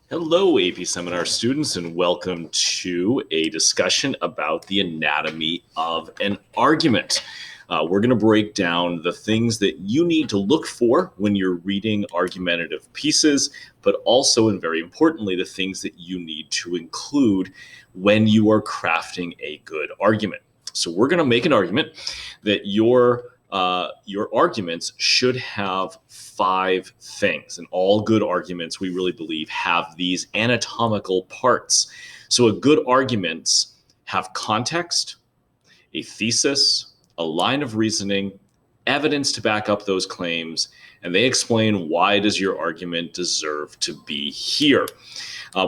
Hello, AP Seminar students, and welcome to a discussion about the anatomy of an argument. We're going to break down the things that you need to look for when you're reading argumentative pieces, but also, and very importantly, the things that you need to include when you are crafting a good argument. So we're going to make an argument that your arguments should have five things. And all good arguments, we really believe, have these anatomical parts. So a good arguments have context, a thesis, a line of reasoning, evidence to back up those claims, and they explain why does your argument deserve to be here.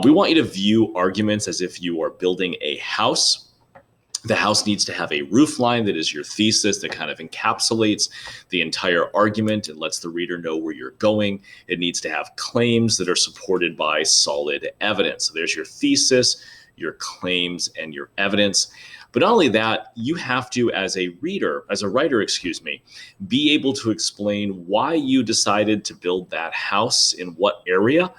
We want you to view arguments as if you are building a house. The house needs to have a roof line that is your thesis that kind of encapsulates the entire argument and lets the reader know where you're going. It needs to have claims that are supported by solid evidence. So there's your thesis, your claims, and your evidence. But not only that, you have to, as a writer, be able to explain why you decided to build that house in what area.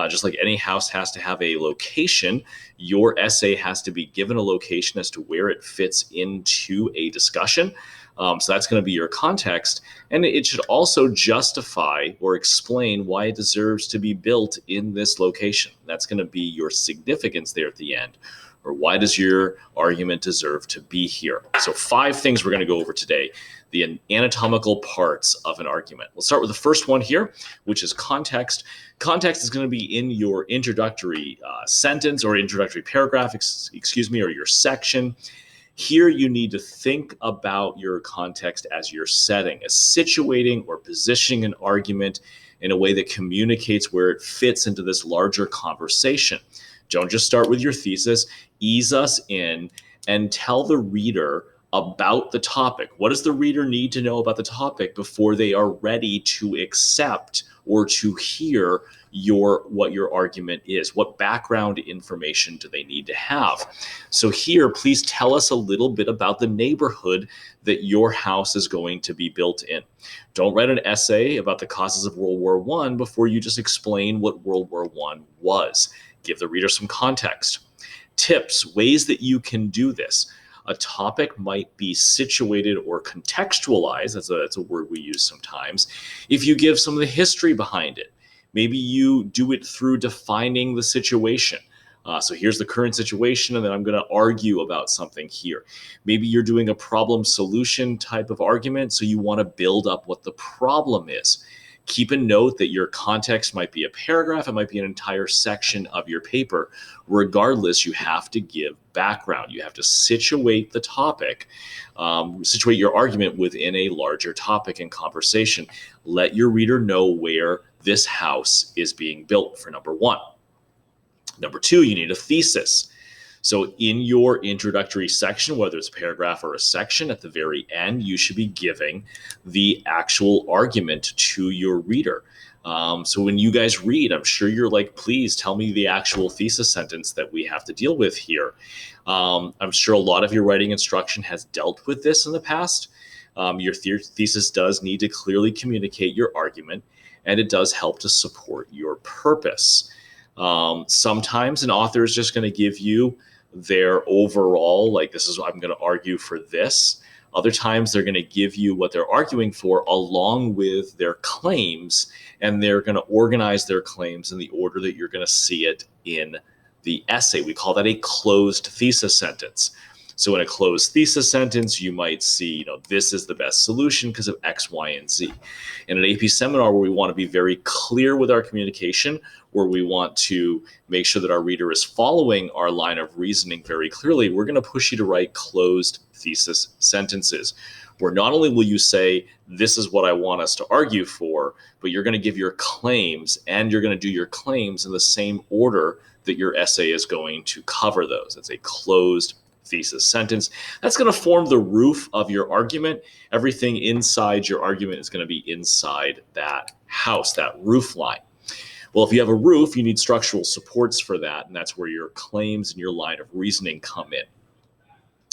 Just like any house has to have a location, your essay has to be given a location as to where it fits into a discussion. So that's going to be your context. And it should also justify or explain why it deserves to be built in this location. That's going to be your significance there at the end. Or why does your argument deserve to be here? So 5 things we're going to go over today, the anatomical parts of an argument. We'll start with the first one here, which is context. Context is going to be in your introductory sentence or introductory paragraph, or your section. Here you need to think about your context as your setting, as situating or positioning an argument in a way that communicates where it fits into this larger conversation. Don't just start with your thesis, ease us in and tell the reader about the topic. What does the reader need to know about the topic before they are ready to accept or to hear what your argument is? What background information do they need to have? So here, please tell us a little bit about the neighborhood that your house is going to be built in. Don't write an essay about the causes of World War I before you just explain what World War I was. Give the reader some context. Tips, ways that you can do this. A topic might be situated or contextualized, that's a word we use sometimes, if you give some of the history behind it. Maybe you do it through defining the situation. So here's the current situation, and then I'm going to argue about something here. Maybe you're doing a problem solution type of argument, so you want to build up what the problem is. Keep a note that your context might be a paragraph, it might be an entire section of your paper. Regardless, you have to give background. You have to situate the topic, situate your argument within a larger topic and conversation. Let your reader know where this house is being built, for number 1. Number 2, you need a thesis. So in your introductory section, whether it's a paragraph or a section, at the very end, you should be giving the actual argument to your reader. So when you guys read, I'm sure you're like, please tell me the actual thesis sentence that we have to deal with here. I'm sure a lot of your writing instruction has dealt with this in the past. Your thesis does need to clearly communicate your argument, and it does help to support your purpose. Sometimes an author is just going to give you their overall, like, this is what I'm going to argue for this. Other times they're going to give you what they're arguing for along with their claims, and they're going to organize their claims in the order that you're going to see it in the essay. We call that a closed thesis sentence. So in a closed thesis sentence, you might see, this is the best solution because of X, Y, and Z. In an AP seminar where we want to be very clear with our communication, where we want to make sure that our reader is following our line of reasoning very clearly, we're going to push you to write closed thesis sentences, where not only will you say, this is what I want us to argue for, but you're going to give your claims, and you're going to do your claims in the same order that your essay is going to cover those. It's a closed thesis sentence. That's going to form the roof of your argument. Everything inside your argument is going to be inside that house, that roof line. Well, if you have a roof, you need structural supports for that, and that's where your claims and your line of reasoning come in.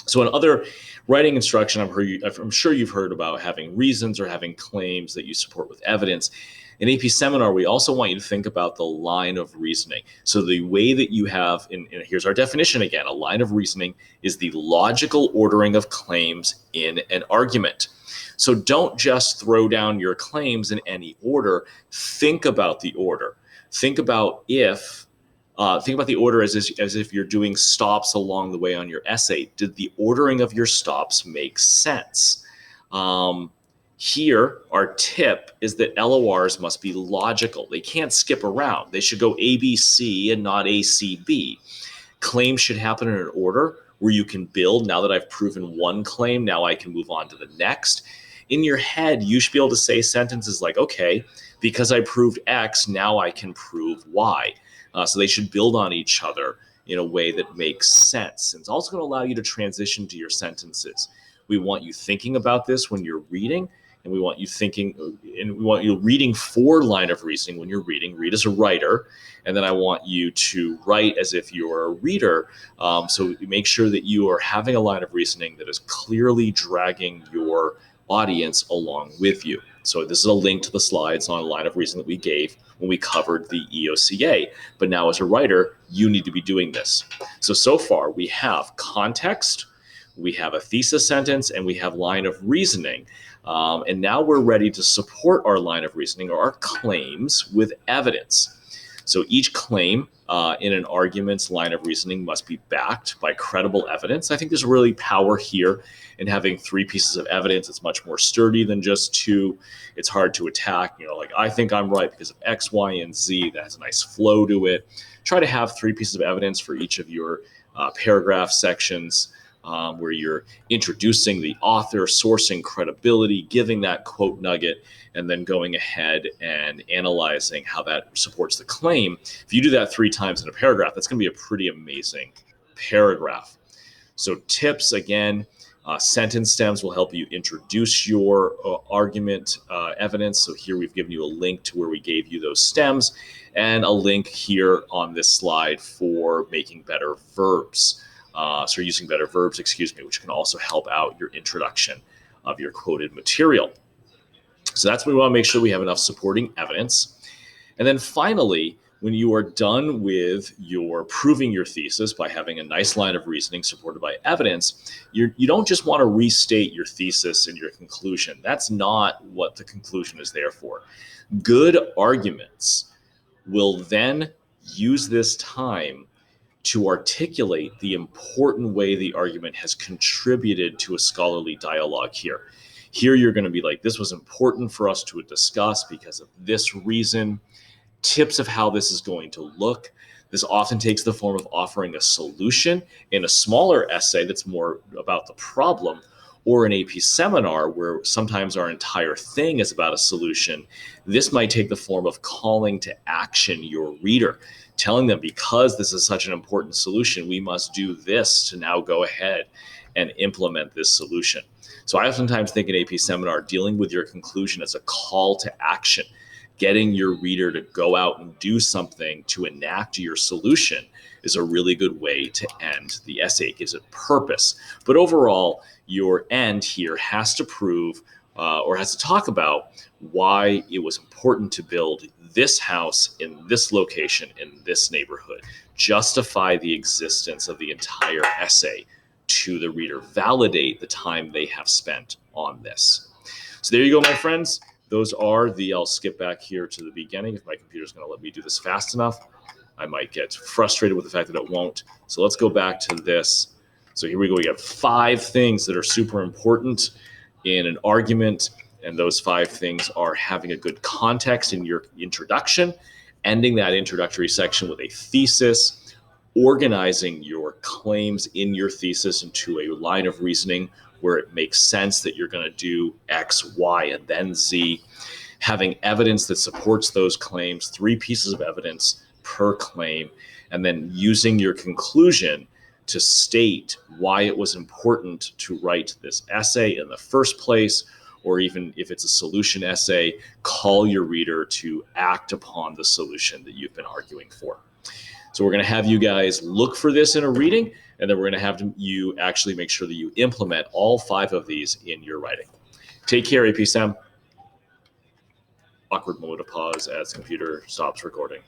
So in other writing instruction, I'm sure you've heard about having reasons or having claims that you support with evidence. In AP Seminar, we also want you to think about the line of reasoning. So the way that you have, and here's our definition again, a line of reasoning is the logical ordering of claims in an argument. So don't just throw down your claims in any order. Think about the order. Think about the order as if you're doing stops along the way on your essay. Did the ordering of your stops make sense? Here, our tip is that LORs must be logical. They can't skip around. They should go ABC and not ACB. Claims should happen in an order where you can build. Now that I've proven one claim, now I can move on to the next. In your head, you should be able to say sentences like, okay, because I proved X, now I can prove Y. So they should build on each other in a way that makes sense. And it's also going to allow you to transition to your sentences. We want you thinking about this when you're reading, and we want you reading for line of reasoning when you're reading. Read as a writer, and then I want you to write as if you're a reader. So make sure that you are having a line of reasoning that is clearly dragging your audience along with you. So this is a link to the slides on a line of reasoning that we gave when we covered the EOCA. But now as a writer, you need to be doing this. So far we have context, we have a thesis sentence, and we have line of reasoning. And now we're ready to support our line of reasoning or our claims with evidence. So each claim in an argument's line of reasoning must be backed by credible evidence. I think there's really power here in having 3 pieces of evidence. It's much more sturdy than just 2. It's hard to attack, like I think I'm right because of X, Y, and Z. That has a nice flow to it. Try to have 3 pieces of evidence for each of your paragraph sections. Where you're introducing the author, sourcing credibility, giving that quote nugget, and then going ahead and analyzing how that supports the claim. If you do that 3 times in a paragraph, that's going to be a pretty amazing paragraph. So tips, again, sentence stems will help you introduce your argument evidence. So here we've given you a link to where we gave you those stems, and a link here on this slide for making better verbs. So using better verbs, which can also help out your introduction of your quoted material. So that's what we want to make sure we have enough supporting evidence. And then finally, when you are done with your proving your thesis by having a nice line of reasoning supported by evidence, you don't just want to restate your thesis and your conclusion. That's not what the conclusion is there for. Good arguments will then use this time to articulate the important way the argument has contributed to a scholarly dialogue here. Here you're going to be like, this was important for us to discuss because of this reason. Tips of how this is going to look. This often takes the form of offering a solution in a smaller essay that's more about the problem, or an AP seminar where sometimes our entire thing is about a solution. This might take the form of calling to action your reader, telling them because this is such an important solution, we must do this to now go ahead and implement this solution. So I oftentimes think in AP seminar, dealing with your conclusion as a call to action, getting your reader to go out and do something to enact your solution is a really good way to end the essay. It gives it purpose. But overall, your end here has to prove or has to talk about why it was important to build this house in this location in this neighborhood. Justify the existence of the entire essay to the reader. Validate the time they have spent on this. So there you go, my friends. Those are I'll skip back here to the beginning. If my computer's going to let me do this fast enough, I might get frustrated with the fact that it won't. So let's go back to this. So here we go. We have 5 things that are super important in an argument. And those 5 things are having a good context in your introduction, ending that introductory section with a thesis, organizing your claims in your thesis into a line of reasoning where it makes sense that you're going to do X, Y, and then Z, having evidence that supports those claims, 3 pieces of evidence per claim, and then using your conclusion to state why it was important to write this essay in the first place, or even if it's a solution essay, call your reader to act upon the solution that you've been arguing for. So we're going to have you guys look for this in a reading, and then we're going to have you actually make sure that you implement all 5 of these in your writing. Take care, AP Sem. awkward moment of pause as the computer stops recording.